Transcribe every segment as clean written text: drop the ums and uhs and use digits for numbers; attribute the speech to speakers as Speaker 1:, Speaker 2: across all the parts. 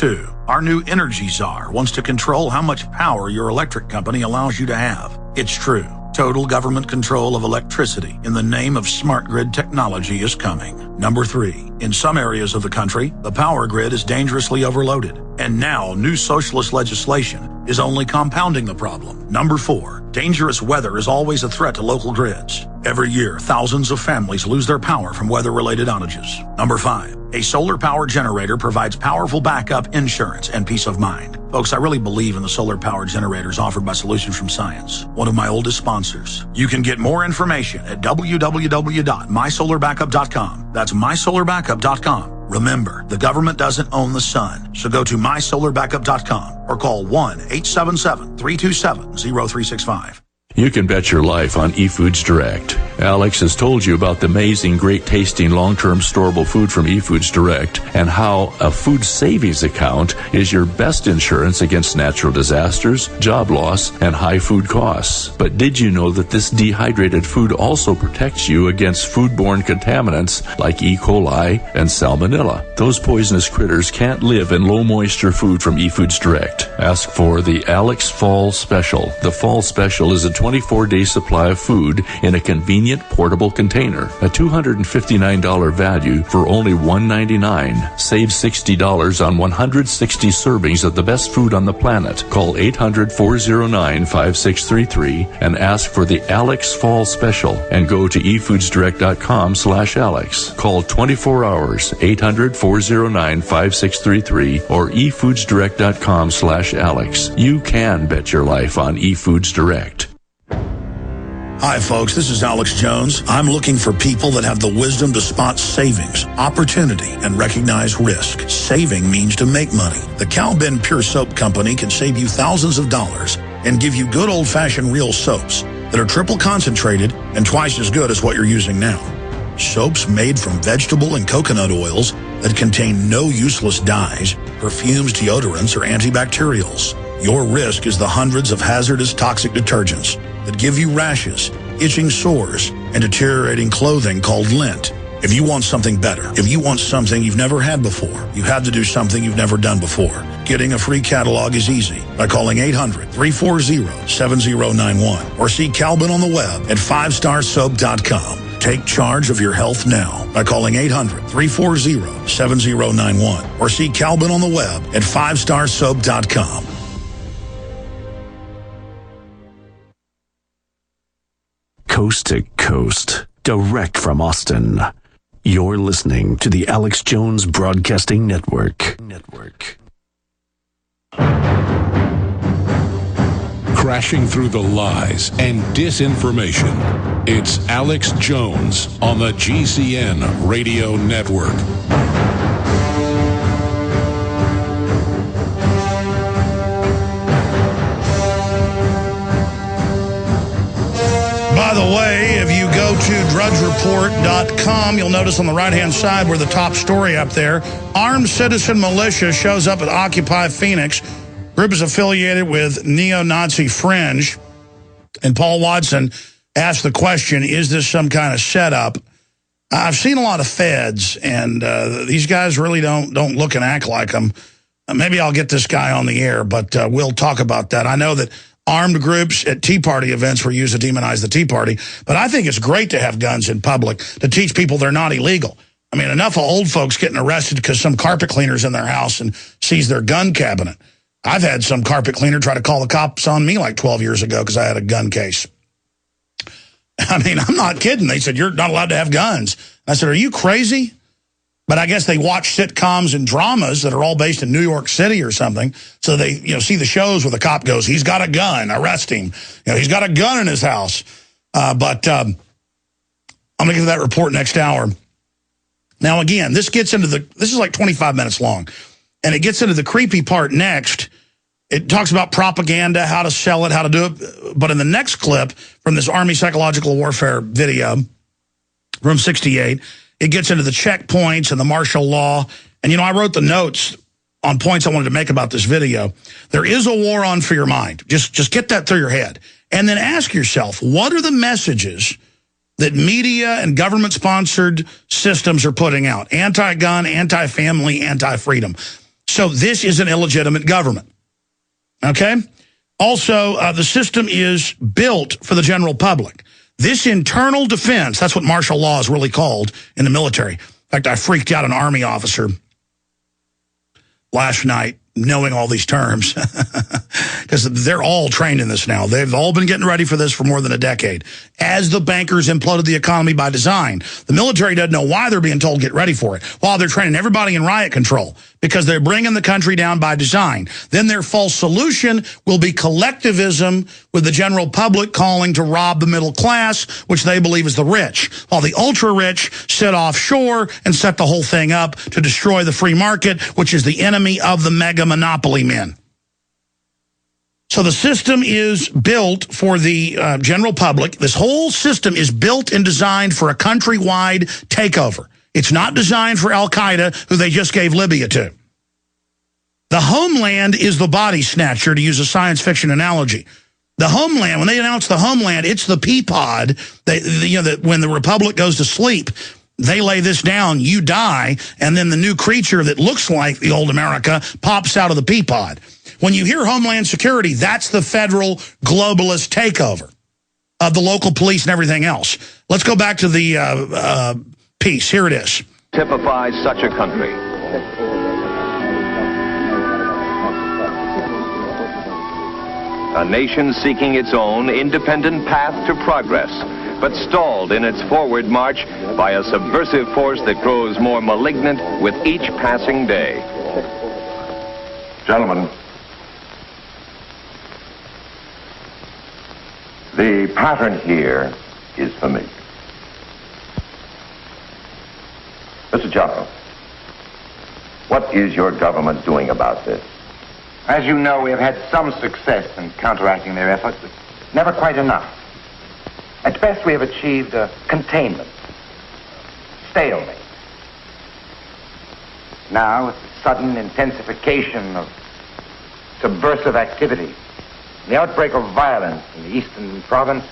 Speaker 1: 2. Our new energy czar wants to control how much power your electric company allows you to have. It's true. Total government control of electricity in the name of smart grid technology is coming. Number 3. In some areas of the country, the power grid is dangerously overloaded. And now, new socialist legislation is only compounding the problem. Number 4. Dangerous weather is always a threat to local grids. Every year, thousands of families lose their power from weather-related outages. Number 5. A solar power generator provides powerful backup, insurance, and peace of mind. Folks, I really believe in the solar power generators offered by Solutions from Science, one of my oldest sponsors. You can get more information at www.mysolarbackup.com. That's mysolarbackup.com. Remember, the government doesn't own the sun, so go to mysolarbackup.com or call 1-877-327-0365.
Speaker 2: You can bet your life on eFoods Direct. Alex has told you about the amazing, great-tasting, long-term storable food from eFoods Direct and how a food savings account is your best insurance against natural disasters, job loss, and high food costs. But did you know that this dehydrated food also protects you against foodborne contaminants like E. coli and salmonella? Those poisonous critters can't live in low-moisture food from eFoods Direct. Ask for the Alex Fall Special. The Fall Special is a 24-day supply of food in a convenient portable container. A $259 value for only $199. Save $60 on 160 servings of the best food on the planet. Call 800-409-5633 and ask for the Alex Fall Special and go to efoodsdirect.com/Alex. Call 24 hours, 800-409-5633 or efoodsdirect.com/Alex. You can bet your life on eFoods Direct.
Speaker 1: Hi, folks. This is Alex Jones. I'm looking for people that have the wisdom to spot savings, opportunity, and recognize risk. Saving means to make money. The Cow Bend Pure Soap Company can save you thousands of dollars and give you good old-fashioned real soaps that are triple concentrated and twice as good as what you're using now. Soaps made from vegetable and coconut oils that contain no useless dyes, perfumes, deodorants, or antibacterials. Your risk is the hundreds of hazardous toxic detergents that give you rashes, itching sores, and deteriorating clothing called lint. If you want something better, if you want something you've never had before, you have to do something you've never done before. Getting a free catalog is easy by calling 800-340-7091 or see Calvin on the web at 5starsoap.com. Take charge of your health now by calling 800-340-7091 or see Calvin on the web at 5starsoap.com.
Speaker 3: Coast to coast, direct from Austin. You're listening to the Alex Jones Broadcasting Network.
Speaker 4: Crashing through the lies and disinformation. It's Alex Jones on the GCN Radio Network.
Speaker 1: By the way, if you go to drudgereport.com, you'll notice on the right-hand side where the top story up there, armed citizen militia shows up at Occupy Phoenix. Group is affiliated with neo-Nazi fringe. And Paul Watson asked the question, is this some kind of setup? I've seen a lot of feds, and these guys really don't look and act like them. Maybe I'll get this guy on the air, but we'll talk about that. I know that armed groups at Tea Party events were used to demonize the Tea Party, but I think it's great to have guns in public to teach people they're not illegal. I mean, enough of old folks getting arrested because some carpet cleaner's in their house and sees their gun cabinet. I've had some carpet cleaner try to call the cops on me like 12 years ago because I had a gun case. I mean, I'm not kidding. They said, you're not allowed to have guns. I said, are you crazy? But I guess they watch sitcoms and dramas that are all based in New York City or something. So they, see the shows where the cop goes, he's got a gun, arrest him. He's got a gun in his house. But I'm going to give that report next hour. Now, again, this is like 25 minutes long. And it gets into the creepy part next. It talks about propaganda, how to sell it, how to do it. But in the next clip from this Army Psychological Warfare video from 68, it gets into the checkpoints and the martial law. And, I wrote the notes on points I wanted to make about this video. There is a war on for your mind. Just get that through your head. And then ask yourself, what are the messages that media and government-sponsored systems are putting out? Anti-gun, anti-family, anti-freedom. So this is an illegitimate government. Okay? Also, the system is built for the general public. This internal defense, that's what martial law is really called in the military. In fact, I freaked out an Army officer last night knowing all these terms because they're all trained in this now. They've all been getting ready for this for more than a decade. As the bankers imploded the economy by design, the military doesn't know why they're being told get ready for it, while they're training everybody in riot control because they're bringing the country down by design. Then their false solution will be collectivism with the general public calling to rob the middle class, which they believe is the rich, while the ultra-rich sit offshore and set the whole thing up to destroy the free market, which is the enemy of the mega monopoly men. So the system is built for the general public. This whole system is built and designed for a countrywide takeover. It's not designed for Al-Qaeda, who they just gave Libya to. The homeland is the body snatcher, to use a science fiction analogy. The homeland, when they announce the homeland, it's the pea pod. When the republic goes to sleep, they lay this down, you die, and then the new creature that looks like the old America pops out of the pea pod. When you hear Homeland Security, that's the federal globalist takeover of the local police and everything else. Let's go back to the piece. Here it is.
Speaker 5: Typifies such a country. A nation seeking its own independent path to progress, but stalled in its forward march by a subversive force that grows more malignant with each passing day.
Speaker 6: Gentlemen, the pattern here is familiar. Mr. Jocko, what is your government doing about this?
Speaker 7: As you know, we have had some success in counteracting their efforts, but never quite enough. At best, we have achieved a containment, stalemate. Now, with the sudden intensification of subversive activity, the outbreak of violence in the eastern province,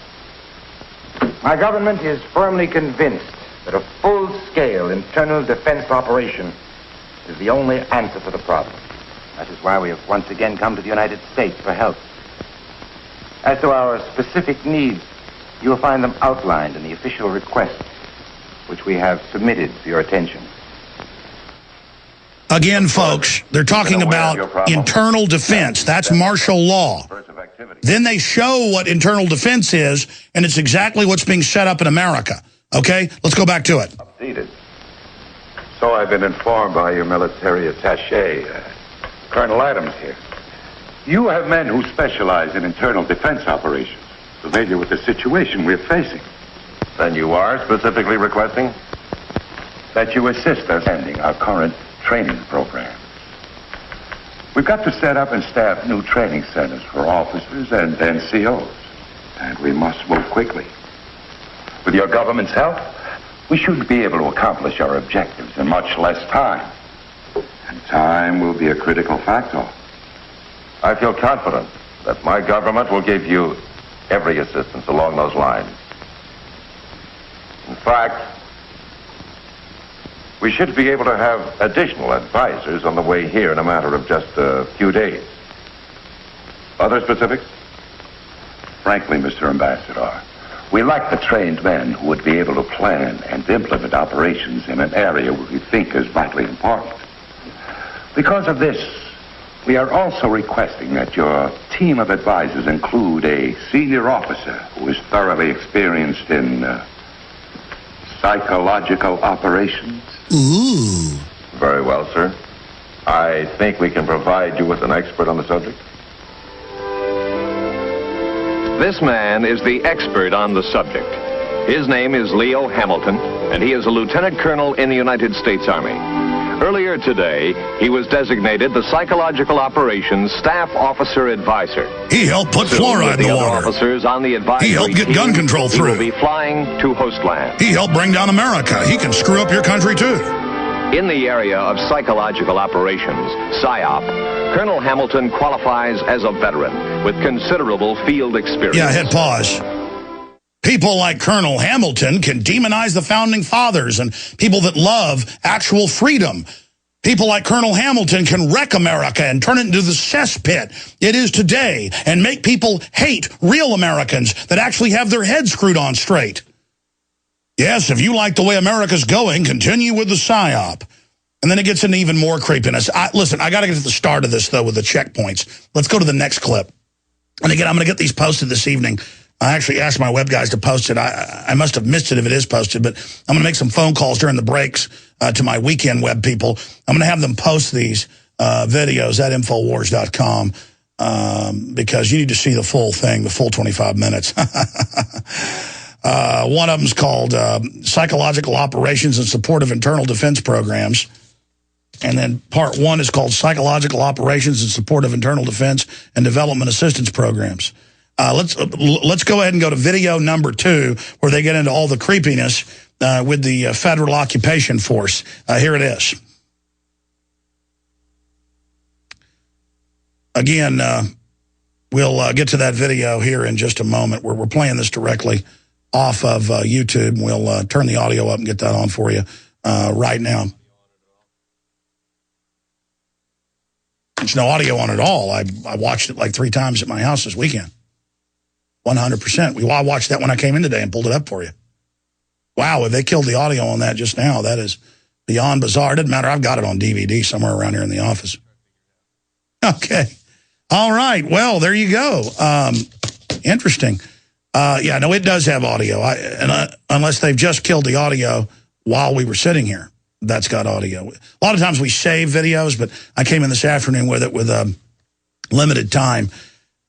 Speaker 7: my government is firmly convinced that a full-scale internal defense operation is the only answer for the problem. That is why we have once again come to the United States for help. As to our specific needs, you will find them outlined in the official requests, which we have submitted for your attention.
Speaker 1: Again, folks, they're talking about internal defense. That's martial law. Then they show what internal defense is, and it's exactly what's being set up in America. Okay? Let's go back to it.
Speaker 6: Updated. So I've been informed by your military attaché, Colonel Adams here. You have men who specialize in internal defense operations, familiar with the situation we're facing. Then you are specifically requesting that you assist us in ending our current training program. We've got to set up and staff new training centers for officers and NCOs, and we must move quickly. With your government's help, we should be able to accomplish our objectives in much less time. And time will be a critical factor. I feel confident that my government will give you every assistance along those lines. In fact, we should be able to have additional advisors on the way here in a matter of just a few days. Other specifics? Frankly, Mr. Ambassador, we lack the trained men who would be able to plan and implement operations in an area we think is vitally important. Because of this, we are also requesting that your team of advisors include a senior officer who is thoroughly experienced in psychological operations.
Speaker 1: Ooh.
Speaker 6: Very well, sir. I think we can provide you with an expert on the subject.
Speaker 5: This man is the expert on the subject. His name is Leo Hamilton, and he is a lieutenant colonel in the United States Army. Earlier today, he was designated the Psychological Operations Staff Officer Advisor.
Speaker 1: He helped put fluoride in the water.
Speaker 5: Officers on the advisory
Speaker 1: He helped get gun control through.
Speaker 5: He will be flying to Hostland.
Speaker 1: He helped bring down America. He can screw up your country, too.
Speaker 5: In the area of psychological operations, Psy-Op, Colonel Hamilton qualifies as a veteran with considerable field experience.
Speaker 1: Yeah, hit pause. People like Colonel Hamilton can demonize the founding fathers and people that love actual freedom. People like Colonel Hamilton can wreck America and turn it into the cesspit it is today and make people hate real Americans that actually have their heads screwed on straight. Yes, if you like the way America's going, continue with the Psy-Op. And then it gets into even more creepiness. Listen, I got to get to the start of this, though, with the checkpoints. Let's go to the next clip. And again, I'm going to get these posted this evening. I actually asked my web guys to post it. I must have missed it if it is posted, but I'm going to make some phone calls during the breaks to my weekend web people. I'm going to have them post these videos at Infowars.com because you need to see the full thing, the full 25 minutes. One of them is called Psychological Operations in Support of Internal Defense Programs. And then part 1 is called Psychological Operations in Support of Internal Defense and Development Assistance Programs. Let's go ahead and go to video number 2, where they get into all the creepiness with the Federal Occupation Force. Here it is. Again, we'll get to that video here in just a moment. We're playing this directly off of YouTube. We'll turn the audio up and get that on for you right now. There's no audio on it at all. I watched it like 3 times at my house this weekend. 100%. I watched that when I came in today and pulled it up for you. Wow, if they killed the audio on that just now, that is beyond bizarre. It doesn't matter. I've got it on DVD somewhere around here in the office. Okay. All right. Well, there you go. Interesting. Yeah, no, it does have audio. Unless they've just killed the audio while we were sitting here. That's got audio. A lot of times we save videos, but I came in this afternoon with it with limited time.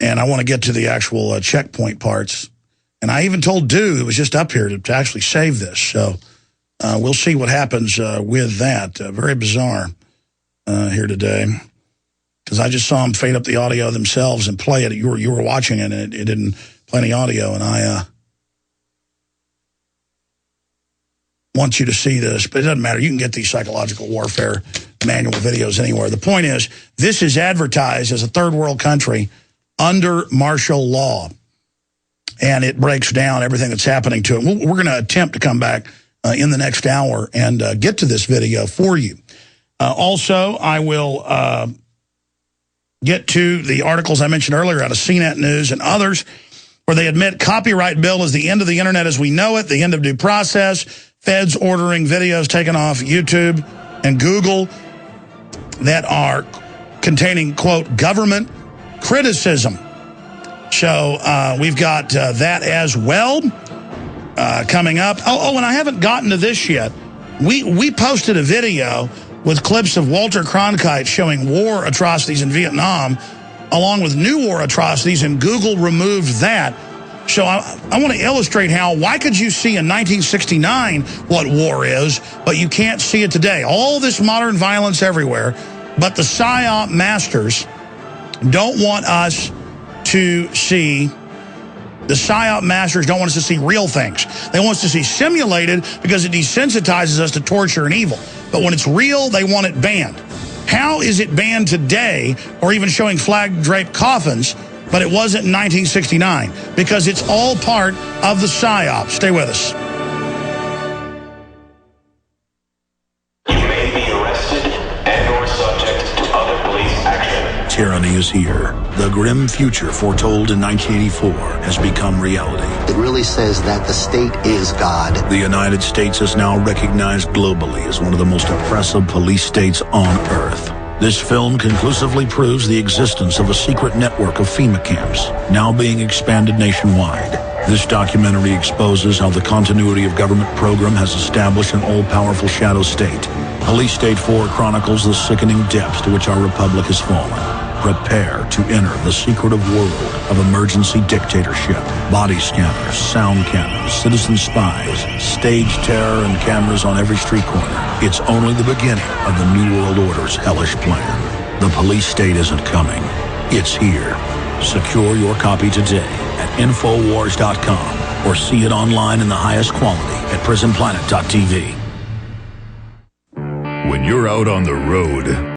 Speaker 1: And I want to get to the actual checkpoint parts. And I even told Dew, who was just up here, to actually save this. So we'll see what happens with that. Very bizarre here today. Because I just saw them fade up the audio themselves and play it. You were watching it, and it didn't play any audio. And I want you to see this. But it doesn't matter. You can get these psychological warfare manual videos anywhere. The point is, this is advertised as a third world country under martial law, and it breaks down everything that's happening to it. We're going to attempt to come back in the next hour and get to this video for you. Also, I will get to the articles I mentioned earlier out of CNET News and others, where they admit copyright bill is the end of the internet as we know it, the end of due process, feds ordering videos taken off YouTube and Google that are containing, quote, government criticism. So we've got that as well coming up. Oh, and I haven't gotten to this yet. We posted a video with clips of Walter Cronkite showing war atrocities in Vietnam, along with new war atrocities, and Google removed that. So I want to illustrate why could you see in 1969 what war is, but you can't see it today? All this modern violence everywhere, but the Psy-Op masters don't want us to see, the Psy-Op masters don't want us to see real things. They want us to see simulated because it desensitizes us to torture and evil. But when it's real, they want it banned. How is it banned today, or even showing flag-draped coffins, but it wasn't in 1969? Because it's all part of the Psy-Op. Stay with us.
Speaker 3: Tyranny is here. The grim future foretold in 1984 has become reality.
Speaker 8: It really says that the state is God.
Speaker 3: The United States is now recognized globally as one of the most oppressive police states on Earth. This film conclusively proves the existence of a secret network of FEMA camps, now being expanded nationwide. This documentary exposes how the continuity of government program has established an all-powerful shadow state. Police State 4 chronicles the sickening depths to which our republic has fallen. Prepare to enter the secretive world of emergency dictatorship. Body scanners, sound cannons, citizen spies, stage terror, and cameras on every street corner. It's only the beginning of the New World Order's hellish plan. The police state isn't coming. It's here. Secure your copy today at Infowars.com or see it online in the highest quality at PrisonPlanet.tv.
Speaker 9: When you're out on the road,